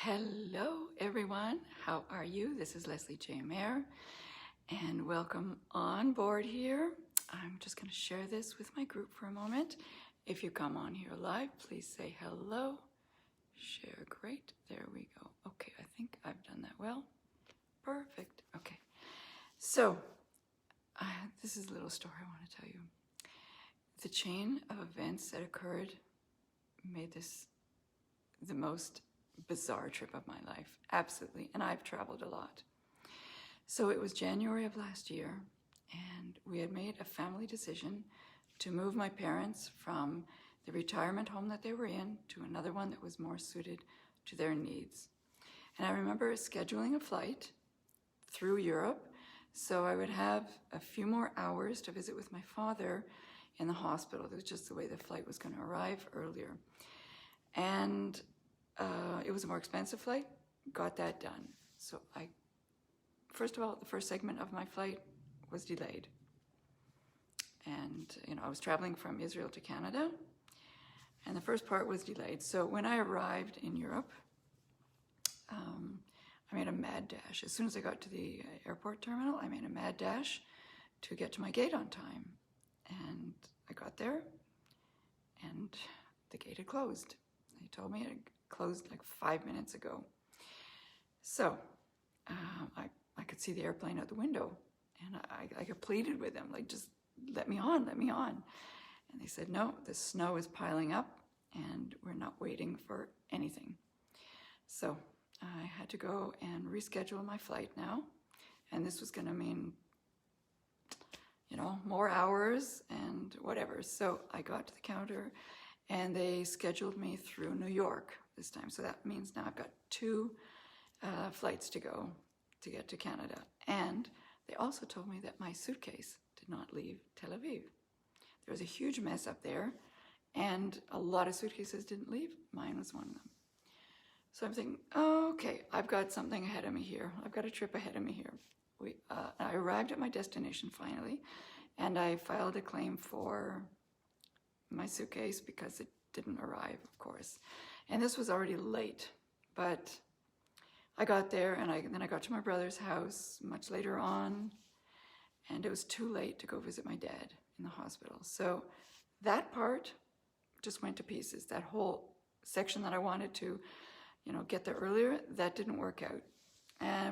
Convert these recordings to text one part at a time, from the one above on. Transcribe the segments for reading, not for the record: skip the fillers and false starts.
Hello everyone, how are you? This is Leslie J. Mayer and welcome on board here. I'm just going to share this with my group for a moment. If you come on here live, please say hello. Share, great, there we go. Okay, I think I've done that well. Perfect, okay. So, this is a little story I want to tell you. The chain of events that occurred made this the most bizarre trip of my life, absolutely, and I've traveled a lot. So it was January of last year, and we had made a family decision to move my parents from the retirement home that they were in to another one that was more suited to their needs. And I remember scheduling a flight through Europe, so I would have a few more hours to visit with my father in the hospital. It was just the way the flight was going to arrive earlier. And it was a more expensive flight, got that done. So first of all, the first segment of my flight was delayed. And, I was traveling from Israel to Canada, and the first part was delayed. So when I arrived in Europe, I made a mad dash. As soon as I got to the airport terminal, I made a mad dash to get to my gate on time. And I got there, and the gate had closed. They told me it had closed like 5 minutes ago. So I could see the airplane out the window, and I pleaded with them, like, just let me on, let me on. And they said, no, the snow is piling up, and we're not waiting for anything. So I had to go and reschedule my flight now, and this was going to mean, more hours and whatever. So I got to the counter, and they scheduled me through New York this time. So that means now I've got 2 flights to go to get to Canada. And they also told me that my suitcase did not leave Tel Aviv. There was a huge mess up there, and a lot of suitcases didn't leave. Mine was one of them. So I'm thinking, okay, I've got something ahead of me here. I've got a trip ahead of me here. I arrived at my destination finally, and I filed a claim for my suitcase because it didn't arrive, of course. And this was already late, but I got there, and then I got to my brother's house much later on, and it was too late to go visit my dad in the hospital. So that part just went to pieces. That whole section that I wanted to, get there earlier, that didn't work out.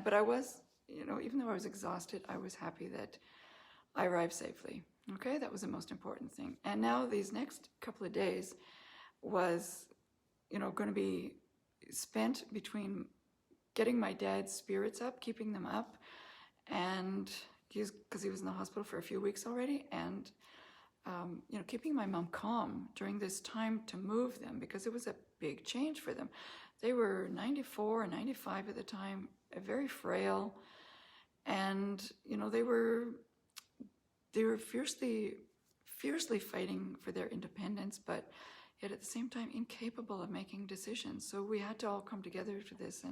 But I was, even though I was exhausted, I was happy that I arrived safely. Okay, that was the most important thing. And now these next couple of days was, going to be spent between getting my dad's spirits up, keeping them up, and because he was in the hospital for a few weeks already, and keeping my mom calm during this time to move them, because it was a big change for them. They were 94 and 95 at the time, very frail, and they were fiercely fighting for their independence, but yet at the same time incapable of making decisions. So we had to all come together for this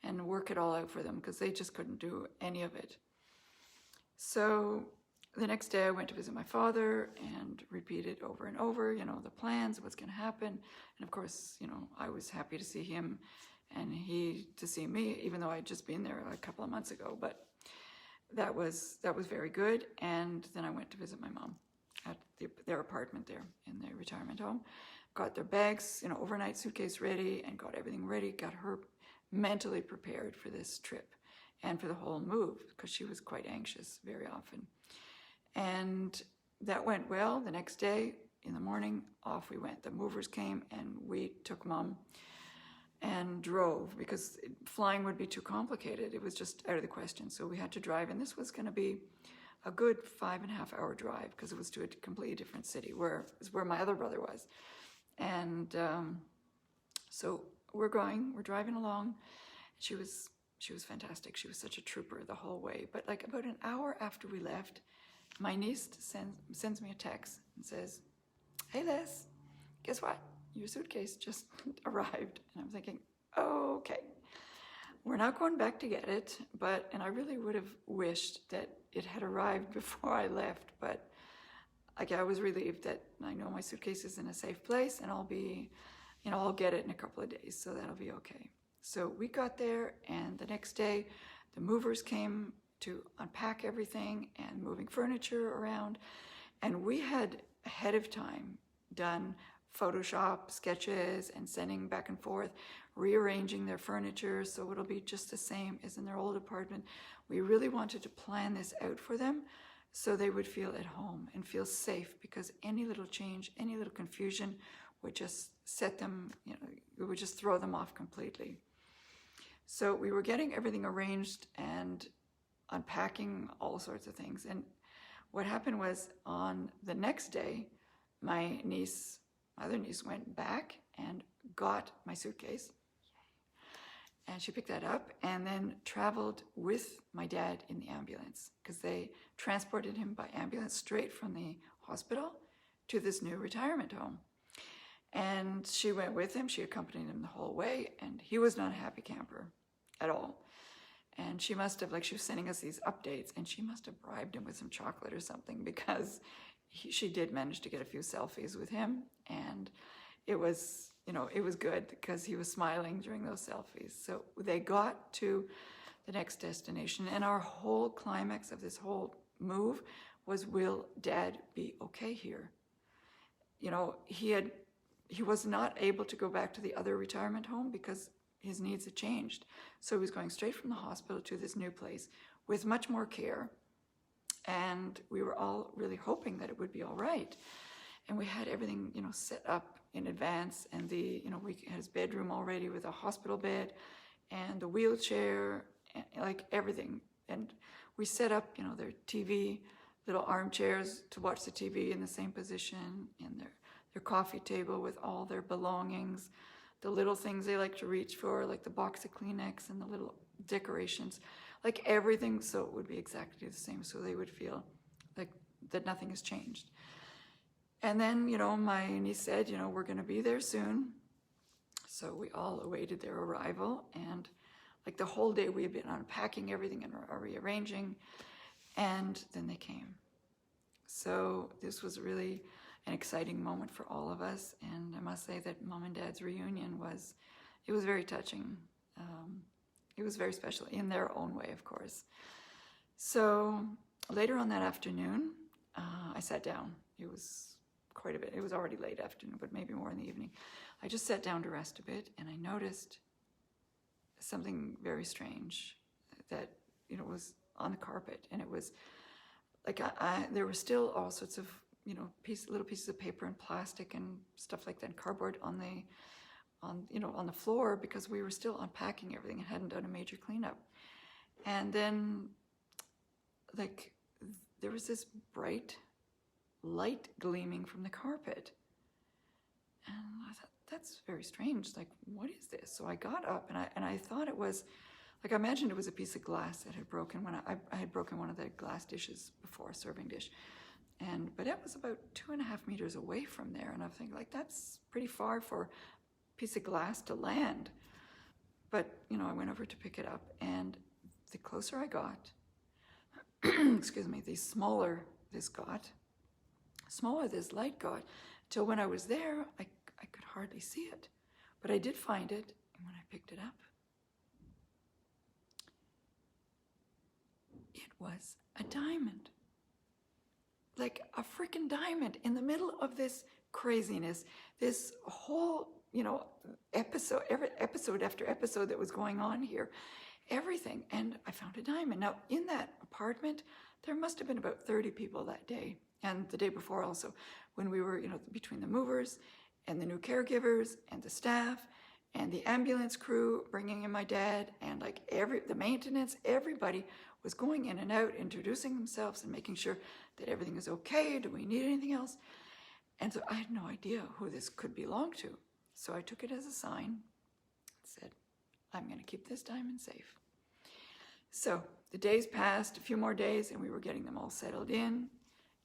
and work it all out for them, because they just couldn't do any of it. So the next day I went to visit my father and repeated over and over, the plans, what's going to happen. And of course, I was happy to see him and he to see me, even though I'd just been there a couple of months ago. But that was very good. And then I went to visit my mom at their apartment there in their retirement home. Got their bags, overnight suitcase ready, and got everything ready. Got her mentally prepared for this trip and for the whole move, because she was quite anxious very often. And that went well. The next day in the morning, off we went. The movers came, and we took Mom and drove, because flying would be too complicated. It was just out of the question. So we had to drive, and this was going to be a good 5.5 hour drive, because it was to a completely different city, where my other brother was. And so we're driving along. She was fantastic. She was such a trooper the whole way. But like about an hour after we left, my niece sends me a text and says, "Hey Les, guess what? Your suitcase just arrived." And I'm thinking, okay, we're not going back to get it, and I really would have wished that it had arrived before I left, but I was relieved that I know my suitcase is in a safe place, and I'll get it in a couple of days, so that'll be okay. So we got there, and the next day the movers came to unpack everything and moving furniture around. And we had ahead of time done Photoshop sketches and sending back and forth, rearranging their furniture so it'll be just the same as in their old apartment. We really wanted to plan this out for them so they would feel at home and feel safe, because any little change, any little confusion would just set them, it would just throw them off completely. So we were getting everything arranged and unpacking all sorts of things. And what happened was, on the next day, my other niece went back and got my suitcase. And she picked that up and then traveled with my dad in the ambulance, because they transported him by ambulance straight from the hospital to this new retirement home. And she went with him. She accompanied him the whole way, and he was not a happy camper at all. And she must have, she was sending us these updates, and she must have bribed him with some chocolate or something, because she did manage to get a few selfies with him. And it was, it was good because he was smiling during those selfies. So they got to the next destination, and our whole climax of this whole move was, will Dad be okay here? He was not able to go back to the other retirement home because his needs had changed. So he was going straight from the hospital to this new place with much more care. And we were all really hoping that it would be all right. And we had everything, set up in advance. And we had his bedroom already with a hospital bed and the wheelchair, and everything. And we set up, their TV, little armchairs to watch the TV in the same position, and their coffee table with all their belongings, the little things they like to reach for, like the box of Kleenex and the little decorations, everything, so it would be exactly the same, so they would feel like that nothing has changed. And then, my niece said, we're going to be there soon. So we all awaited their arrival, and the whole day we had been unpacking everything and rearranging, and then they came. So this was really an exciting moment for all of us, and I must say that Mom and Dad's reunion was very touching. It was very special in their own way, of course. So later on that afternoon, I sat down. It was quite a bit. It was already late afternoon, but maybe more in the evening. I just sat down to rest a bit, and I noticed something very strange that, was on the carpet, and it was there were still all sorts of little pieces of paper and plastic and stuff like that, and cardboard on the floor, because we were still unpacking everything and hadn't done a major cleanup. And then there was this bright light gleaming from the carpet, and I thought, that's very strange. What is this? So I got up, and I thought it was, I imagined it was a piece of glass that had broken when I had broken one of the glass dishes before, a serving dish. But it was about 2.5 meters away from there, and I'm thinking, that's pretty far for a piece of glass to land. But, I went over to pick it up, and the closer I got, excuse me, the smaller this light got, till when I was there, I could hardly see it. But I did find it, and when I picked it up, it was a diamond. A freaking diamond in the middle of this craziness, this whole, episode after episode that was going on here, everything. And I found a diamond. Now, in that apartment, there must have been about 30 people that day, and the day before also, when we were, between the movers and the new caregivers and the staff and the ambulance crew bringing in my dad, and the maintenance, everybody was going in and out, introducing themselves and making sure that everything is okay. Do we need anything else? And so I had no idea who this could belong to. So I took it as a sign and said, I'm going to keep this diamond safe. So the days passed, a few more days, and we were getting them all settled in,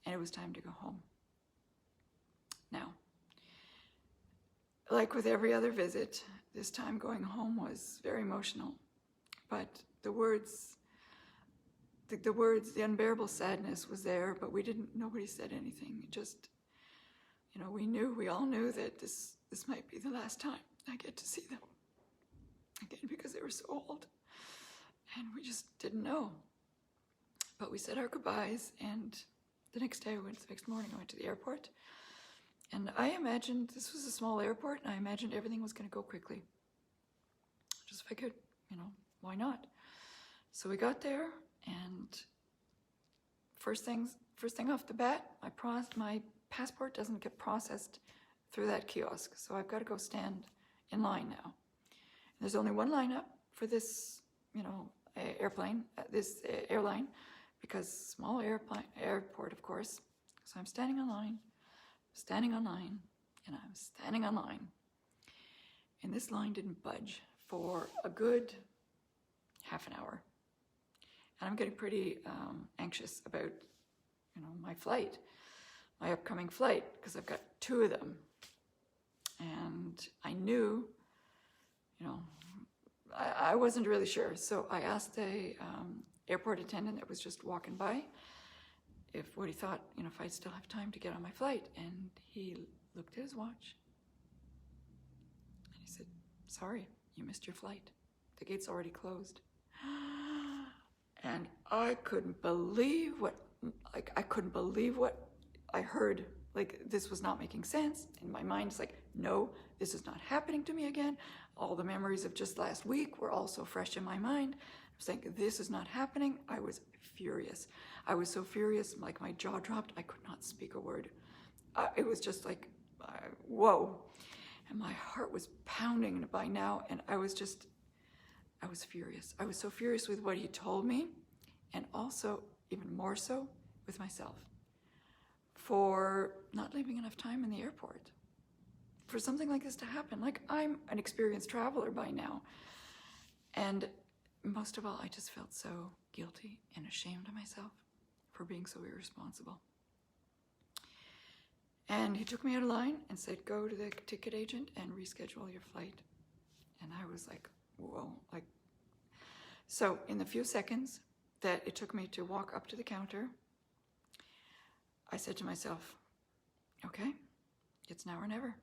and it was time to go home. Now, like with every other visit, this time going home was very emotional. But the unbearable sadness was there, but nobody said anything. It just, we all knew that this might be the last time I get to see them again, were so old. And we just didn't know. But we said our goodbyes, and the next morning I went to the airport. And I imagined, this was a small airport, and I imagined everything was going to go quickly. Just figured, why not? So we got there, and first thing off the bat, my passport doesn't get processed through that kiosk. So I've got to go stand in line now. And there's only one lineup for this, airline, because small airport, of course. So I'm standing on line, and I'm standing on line. And this line didn't budge for a good half an hour. And I'm getting pretty anxious about, my flight, my upcoming flight, because I've got 2 of them. And I knew, I wasn't really sure. So I asked the airport attendant that was just walking by what he thought, if I'd still have time to get on my flight. And he looked at his watch and he said, "Sorry, you missed your flight. The gate's already closed." And I couldn't believe what I heard. This was not making sense. In my mind, it's like, no, this is not happening to me again. All the memories of just last week were also fresh in my mind. I was thinking, this is not happening. I was furious. I was so furious, like my jaw dropped. I could not speak a word. It was just like, whoa. And my heart was pounding by now, and I was furious. I was so furious with what he told me, and also, even more so, with myself, for not leaving enough time in the airport for something like this to happen. I'm an experienced traveler by now. And most of all, I just felt so guilty and ashamed of myself for being so irresponsible. And he took me out of line and said, "Go to the ticket agent and reschedule your flight." And I was like, whoa. So in the few seconds that it took me to walk up to the counter, I said to myself, okay, it's now or never.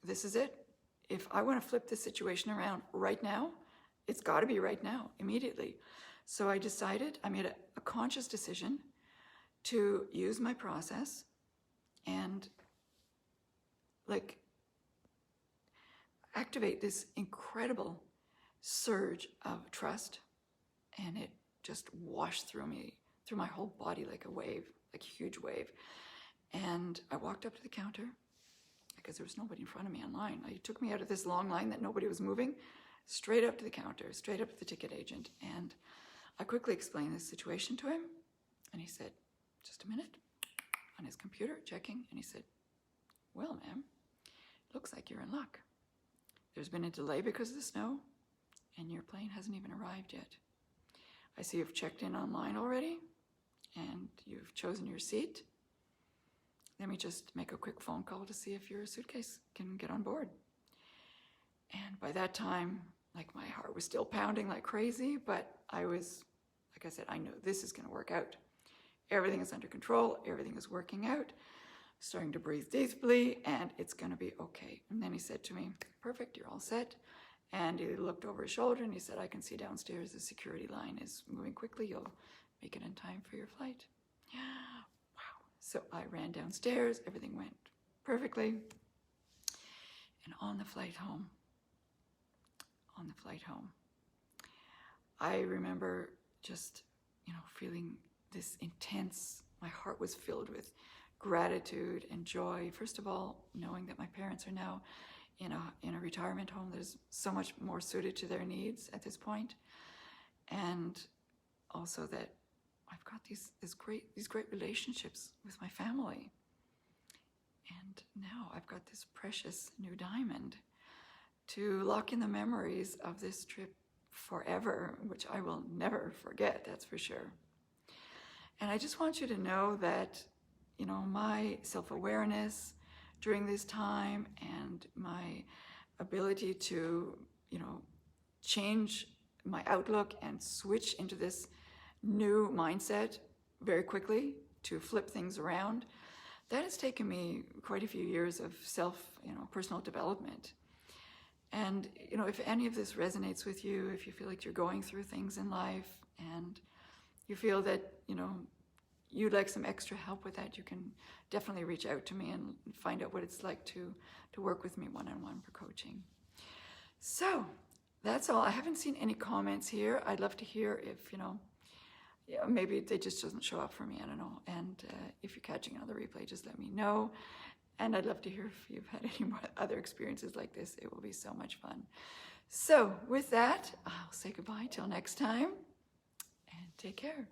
This is it. If I want to flip this situation around right now, it's got to be right now, immediately. So I decided, I made a conscious decision to use my process and activate this incredible surge of trust, and it just washed through me, through my whole body like a wave, like a huge wave. And I walked up to the counter because there was nobody in front of me in line. He took me out of this long line that nobody was moving, straight up to the counter, straight up to the ticket agent. And I quickly explained the situation to him, and he said, "Just a minute," on his computer, checking, and he said, "Well, ma'am, looks like you're in luck. There's been a delay because of the snow, and your plane hasn't even arrived yet. I see you've checked in online already, and you've chosen your seat. Let me just make a quick phone call to see if your suitcase can get on board." And by that time, my heart was still pounding like crazy, but I was, like I said, I know this is going to work out. Everything is under control. Everything is working out. Starting to breathe deeply, and it's going to be okay. And then he said to me, "Perfect, you're all set." And he looked over his shoulder and he said, "I can see downstairs the security line is moving quickly. You'll make it in time for your flight." Wow. So I ran downstairs. Everything went perfectly. And on the flight home, I remember just, feeling this intense, my heart was filled with gratitude and joy. First of all, knowing that my parents are now in a retirement home that is so much more suited to their needs at this point. And also that I've got these great relationships with my family. And now I've got this precious new diamond to lock in the memories of this trip forever, which I will never forget, that's for sure. And I just want you to know that, my self-awareness during this time and my ability to, change my outlook and switch into this new mindset very quickly to flip things around, that has taken me quite a few years of personal development. And, you know, if any of this resonates with you, if you feel like you're going through things in life and you feel that, you know, you'd like some extra help with that, you can definitely reach out to me and find out what it's like to work with me one-on-one for coaching. So that's all. I haven't seen any comments here. I'd love to hear if, you know, yeah, maybe they just doesn't show up for me. I don't know. And if you're catching another replay, just let me know. And I'd love to hear if you've had any more other experiences like this. It will be so much fun. So with that, I'll say goodbye till next time and take care.